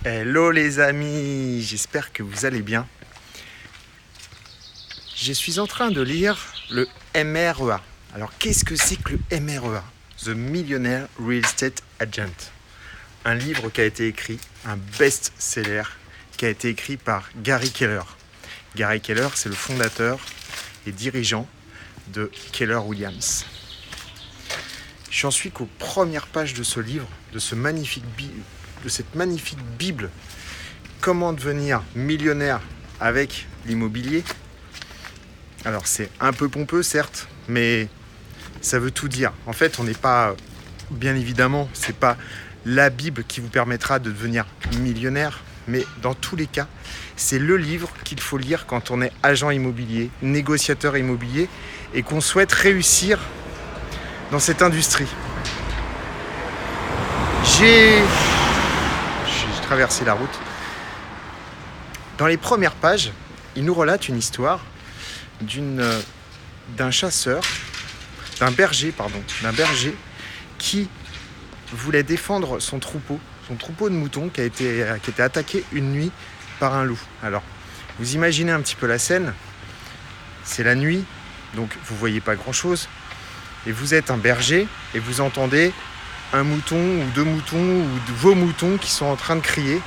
Hello les amis, j'espère que vous allez bien. Je suis en train de lire le MREA. Alors qu'est-ce que c'est que le MREA? The Millionaire Real Estate Agent. Un livre qui a été écrit, un best-seller qui a été écrit par Gary Keller. Gary Keller, c'est le fondateur et dirigeant de Keller Williams. J'en suis qu'aux premières pages de ce livre, de cette magnifique Bible. Comment devenir millionnaire avec l'immobilier? Alors c'est un peu pompeux certes, mais ça veut tout dire. En fait, on n'est pas, bien évidemment, c'est pas la Bible qui vous permettra de devenir millionnaire, mais dans tous les cas, c'est le livre qu'il faut lire quand on est agent immobilier, négociateur immobilier et qu'on souhaite réussir dans cette industrie. J'ai traversé la route. Dans les premières pages, il nous relate une histoire d'un berger qui voulait défendre son troupeau de moutons qui a été attaqué une nuit par un loup. Alors, vous imaginez un petit peu la scène. C'est la nuit, donc vous voyez pas grand-chose. Et vous êtes un berger et vous entendez un mouton ou deux moutons ou vos moutons qui sont en train de crier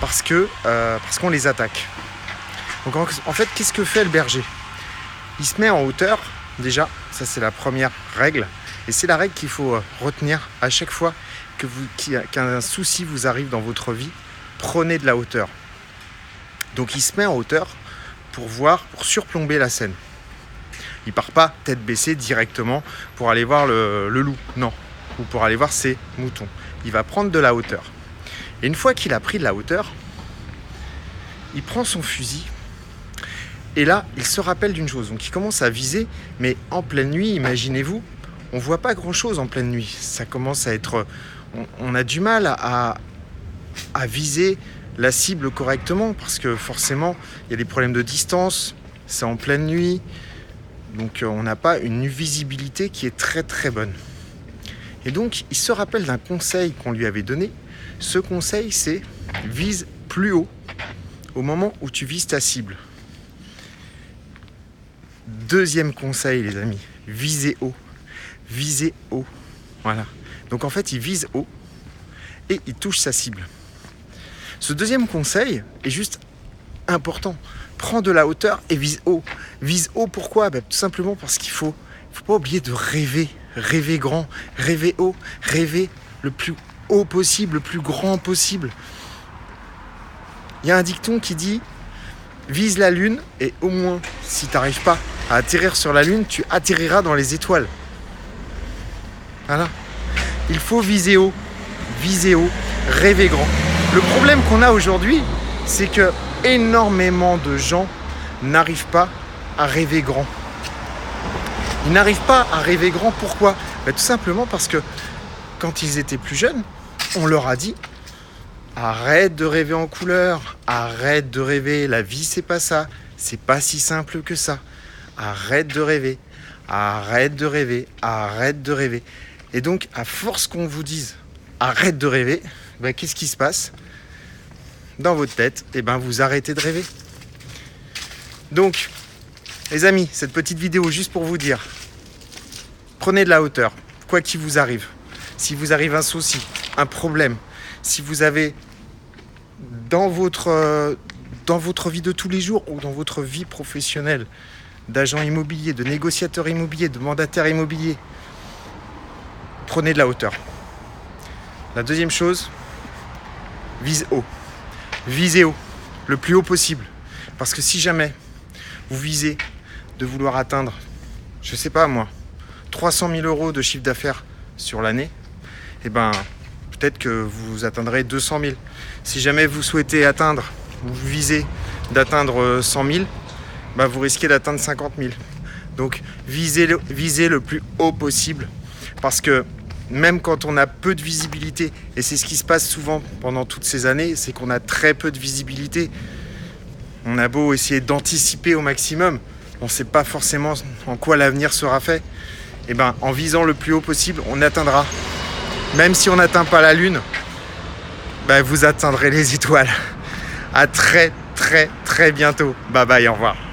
parce qu'on les attaque. Donc en fait, qu'est-ce que fait le berger? Il se met en hauteur, déjà, ça c'est la première règle. Et c'est la règle qu'il faut retenir à chaque fois qu'un souci vous arrive dans votre vie, prenez de la hauteur. Donc il se met en hauteur pour surplomber la scène. Il part pas tête baissée directement pour aller voir le loup, non, ou pour aller voir ses moutons. Il va prendre de la hauteur. Et une fois qu'il a pris de la hauteur, il prend son fusil. Et là, il se rappelle d'une chose. Donc il commence à viser, mais en pleine nuit, imaginez-vous, on voit pas grand-chose en pleine nuit. Ça commence à être... On a du mal à viser la cible correctement parce que forcément, il y a des problèmes de distance, c'est en pleine nuit. Donc on n'a pas une visibilité qui est très très bonne. Et donc il se rappelle d'un conseil qu'on lui avait donné. Ce conseil, c'est vise plus haut au moment où tu vises ta cible. Deuxième conseil les amis, visez haut. Visez haut. Voilà. Donc en fait il vise haut et il touche sa cible. Ce deuxième conseil est juste important. Prends de la hauteur et vise haut. Vise haut, pourquoi? Tout simplement parce qu'il faut pas oublier de rêver. Rêver grand, rêver haut, rêver le plus haut possible, le plus grand possible. Il y a un dicton qui dit « Vise la lune et au moins, si tu n'arrives pas à atterrir sur la lune, tu atterriras dans les étoiles. » Voilà. Il faut viser haut, rêver grand. Le problème qu'on a aujourd'hui, c'est que énormément de gens n'arrivent pas à rêver grand. Ils n'arrivent pas à rêver grand, pourquoi? Tout simplement parce que quand ils étaient plus jeunes, on leur a dit arrête de rêver en couleur, arrête de rêver, la vie c'est pas ça, c'est pas si simple que ça. Arrête de rêver, arrête de rêver, arrête de rêver. Et donc à force qu'on vous dise arrête de rêver, qu'est-ce qui se passe? Dans votre tête, vous arrêtez de rêver. Donc, les amis, cette petite vidéo juste pour vous dire, prenez de la hauteur, quoi qu'il vous arrive. Si vous arrive un souci, un problème, si vous avez dans votre vie de tous les jours ou dans votre vie professionnelle d'agent immobilier, de négociateur immobilier, de mandataire immobilier, prenez de la hauteur. La deuxième chose, vise haut. Visez haut, le plus haut possible. Parce que si jamais vous visez de vouloir atteindre, 300 000 euros de chiffre d'affaires sur l'année, peut-être que vous atteindrez 200 000. Si jamais vous souhaitez vous visez d'atteindre 100 000, vous risquez d'atteindre 50 000. Donc visez le plus haut possible. Parce que même quand on a peu de visibilité, et c'est ce qui se passe souvent pendant toutes ces années, c'est qu'on a très peu de visibilité. On a beau essayer d'anticiper au maximum, on ne sait pas forcément en quoi l'avenir sera fait. En visant le plus haut possible, on atteindra. Même si on n'atteint pas la lune, bah, vous atteindrez les étoiles. À très très très bientôt. Bye bye, au revoir.